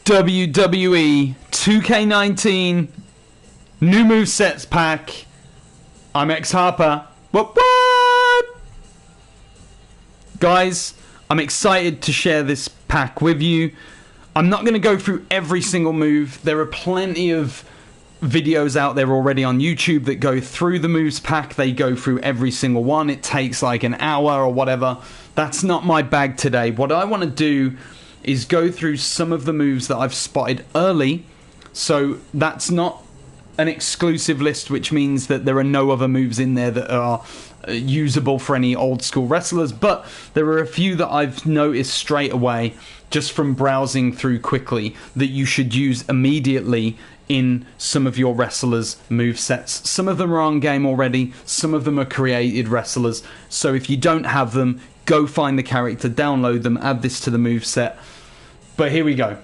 WWE 2k19 new movesets pack. I'm X Harper. What? Guys, I'm excited to share this pack with you. I'm not going to go through every single move. There are plenty of videos out there already on YouTube that go through the moves pack. They go through every single one. It takes like an hour or whatever. That's not my bag today. What I want to do is go through some of the moves that I've spotted early. So that's not an exclusive list, which means that there are no other moves in there that are usable for any old school wrestlers, but there are a few that I've noticed straight away just from browsing through quickly that you should use immediately in some of your wrestlers' movesets. Some of them are on game already, some of them are created wrestlers, so if you don't have them, go find the character, download them, add this to the moveset. But here we go.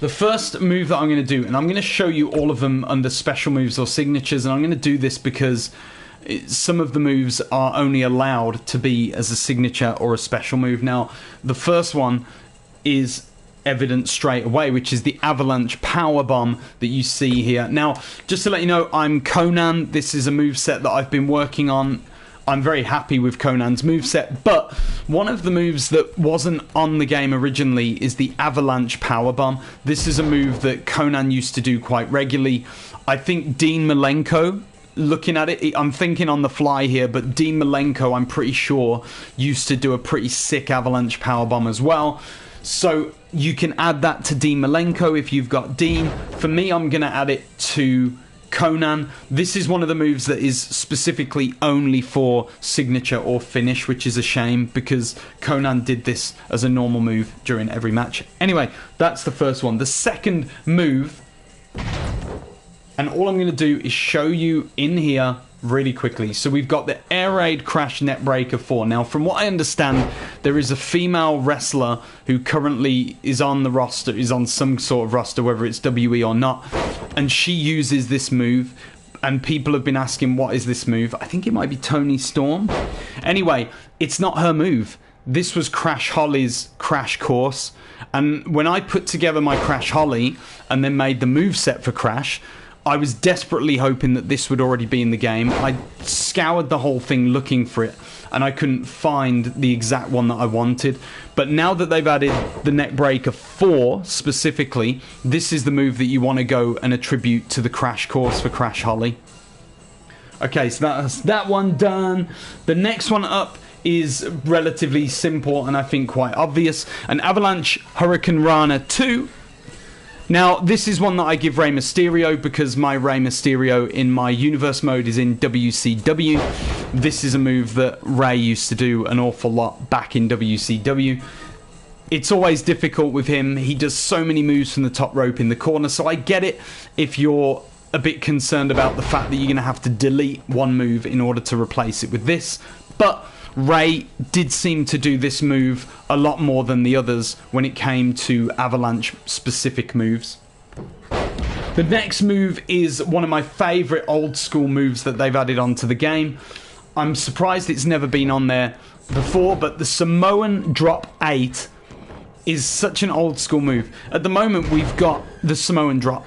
The first move that I'm going to do, and I'm going to show you all of them under special moves or signatures, and I'm going to do this because some of the moves are only allowed to be as a signature or a special move. Now, the first one is evident straight away, which is the avalanche power bomb that you see here. Now, just to let you know, I'm Conan. This is a moveset that I've been working on. I'm very happy with Conan's moveset, but one of the moves that wasn't on the game originally is the avalanche powerbomb. This is a move that Conan used to do quite regularly. I think Dean Malenko, looking at it, I'm thinking on the fly here, but Dean Malenko, I'm pretty sure, used to do a pretty sick avalanche powerbomb as well. So you can add that to Dean Malenko if you've got Dean. For me, I'm going to add it to Conan. This is one of the moves that is specifically only for signature or finish, which is a shame because Conan did this as a normal move during every match. Anyway, that's the first one. The second move, and all I'm going to do is show you in here really quickly. So we've got the Air Raid Crash Neckbreaker 4. Now, from what I understand, there is a female wrestler who currently is on the roster, is on some sort of roster, whether it's WE or not, and she uses this move, and people have been asking, what is this move? I think it might be Toni Storm. Anyway, it's not her move. This was Crash Holly's Crash Course, and when I put together my Crash Holly and then made the moveset for Crash, I was desperately hoping that this would already be in the game. I scoured the whole thing looking for it, and I couldn't find the exact one that I wanted. But now that they've added the Neckbreaker 4 specifically, this is the move that you want to go and attribute to the Crash Course for Crash Holly. Okay, so that's that one done. The next one up is relatively simple and I think quite obvious. An Avalanche Hurricane Rana 2. Now, this is one that I give Rey Mysterio because my Rey Mysterio in my universe mode is in WCW. This is a move that Rey used to do an awful lot back in WCW. It's always difficult with him. He does so many moves from the top rope in the corner, so I get it if you're a bit concerned about the fact that you're going to have to delete one move in order to replace it with this. But Rey did seem to do this move a lot more than the others when it came to Avalanche specific moves. The next move is one of my favourite old school moves that they've added onto the game. I'm surprised it's never been on there before, but the Samoan Drop 8 is such an old school move. At the moment we've got the Samoan Drop,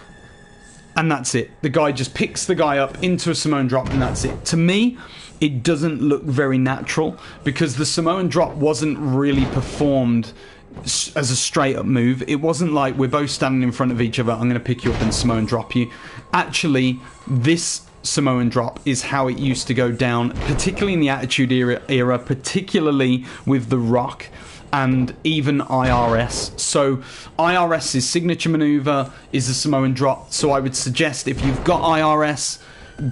and that's it. The guy just picks the guy up into a Samoan Drop and that's it. To me, it doesn't look very natural because the Samoan Drop wasn't really performed as a straight up move. It wasn't like we're both standing in front of each other, I'm going to pick you up and Samoan Drop you. Actually, this Samoan Drop is how it used to go down, particularly in the Attitude Era, particularly with The Rock and even IRS. So IRS's signature maneuver is a Samoan Drop, so I would suggest if you've got IRS,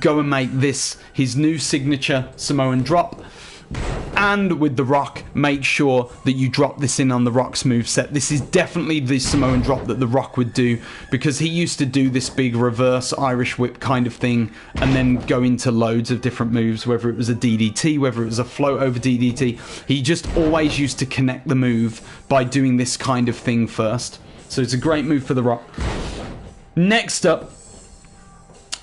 go and make this his new signature Samoan Drop. And with The Rock, make sure that you drop this in on The Rock's moveset. This is definitely the Samoan Drop that The Rock would do, because he used to do this big reverse Irish whip kind of thing and then go into loads of different moves, whether it was a DDT, whether it was a float over DDT. He just always used to connect the move by doing this kind of thing first. So it's a great move for The Rock. Next up,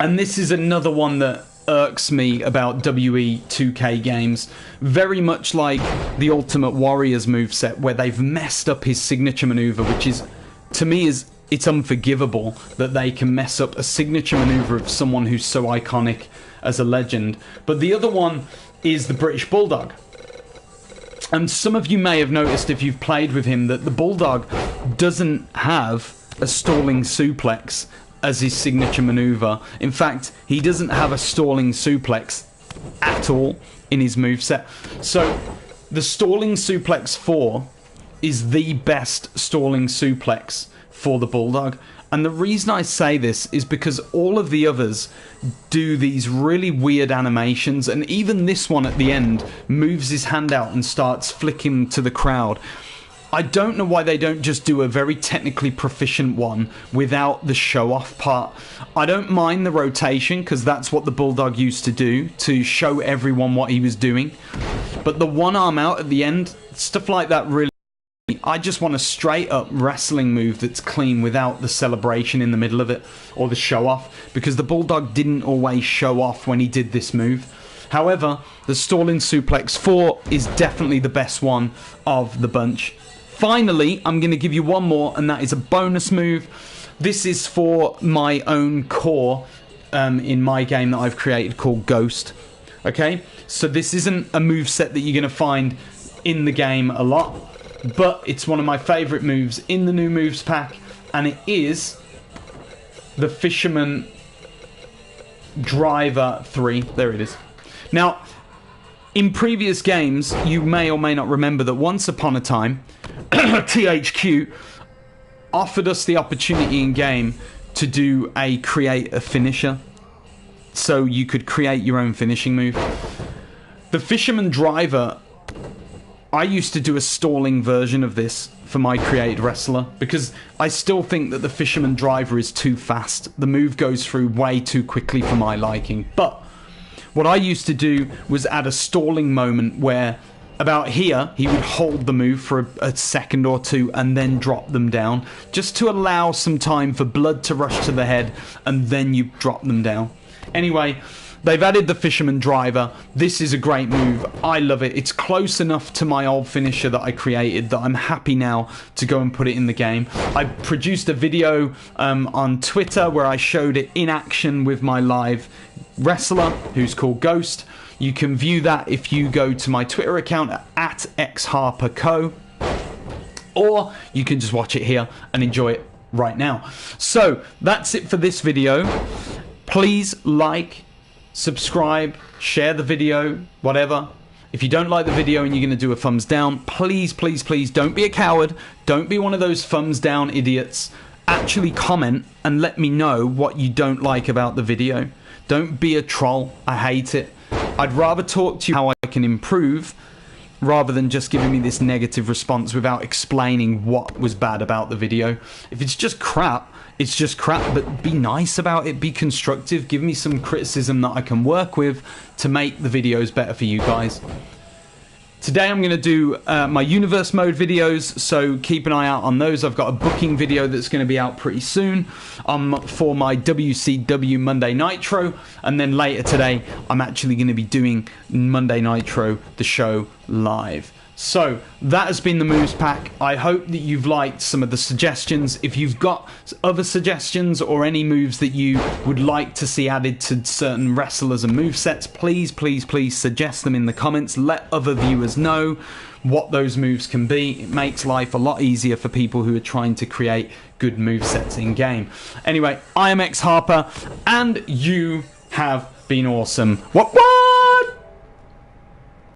and this is another one that irks me about WWE2k games, very much like the Ultimate Warrior's moveset, where they've messed up his signature maneuver, which is to me, it's unforgivable that they can mess up a signature maneuver of someone who's so iconic as a legend. But the other one is the British Bulldog. And some of you may have noticed, if you've played with him, that the Bulldog doesn't have a stalling suplex as his signature maneuver. In fact, he doesn't have a stalling suplex at all in his moveset. So the stalling suplex 4 is the best stalling suplex for the Bulldog. And the reason I say this is because all of the others do these really weird animations, and even this one at the end moves his hand out and starts flicking to the crowd. I don't know why they don't just do a very technically proficient one without the show-off part. I don't mind the rotation, because that's what the Bulldog used to do, to show everyone what he was doing. But the one arm out at the end, stuff like that really... I just want a straight-up wrestling move that's clean without the celebration in the middle of it, or the show-off, because the Bulldog didn't always show off when he did this move. However, the stalling suplex 4 is definitely the best one of the bunch. Finally, I'm going to give you one more, and that is a bonus move. This is for my own core in my game that I've created called Ghost. Okay, so this isn't a moveset that you're going to find in the game a lot, but it's one of my favourite moves in the new moves pack, and it is the Fisherman Driver 3. There it is. Now, in previous games, you may or may not remember that once upon a time, THQ offered us the opportunity in game to do a create a finisher, so you could create your own finishing move. The Fisherman Driver, I used to do a stalling version of this for my created wrestler, because I still think that the Fisherman Driver is too fast. The move goes through way too quickly for my liking. But what I used to do was add a stalling moment where about here he would hold the move for a second or two and then drop them down, just to allow some time for blood to rush to the head, and then you drop them down. Anyway, they've added the Fisherman Driver. This is a great move. I love it. It's close enough to my old finisher that I created that I'm happy now to go and put it in the game. I produced a video on Twitter where I showed it in action with my live wrestler, who's called Ghost. You can view that if you go to my Twitter account at xharperco, or you can just watch it here and enjoy it right now. So that's it for this video. Please like, subscribe, share the video, whatever. If you don't like the video and you're going to do a thumbs down, please, please, please don't be a coward. Don't be one of those thumbs down idiots. Actually comment and let me know what you don't like about the video. Don't be a troll. I hate it. I'd rather talk to you how I can improve, rather than just giving me this negative response without explaining what was bad about the video. If it's just crap, it's just crap, but be nice about it, be constructive, give me some criticism that I can work with to make the videos better for you guys. Today I'm going to do my Universe Mode videos, so keep an eye out on those. I've got a booking video that's going to be out pretty soon for my WCW Monday Nitro, and then later today I'm actually going to be doing Monday Nitro, the show, live. So that has been the moves pack. I hope that you've liked some of the suggestions. If you've got other suggestions or any moves that you would like to see added to certain wrestlers and movesets, please, please, please suggest them in the comments. Let other viewers know what those moves can be. It makes life a lot easier for people who are trying to create good movesets in game. Anyway, I am X Harper, and you have been awesome. What?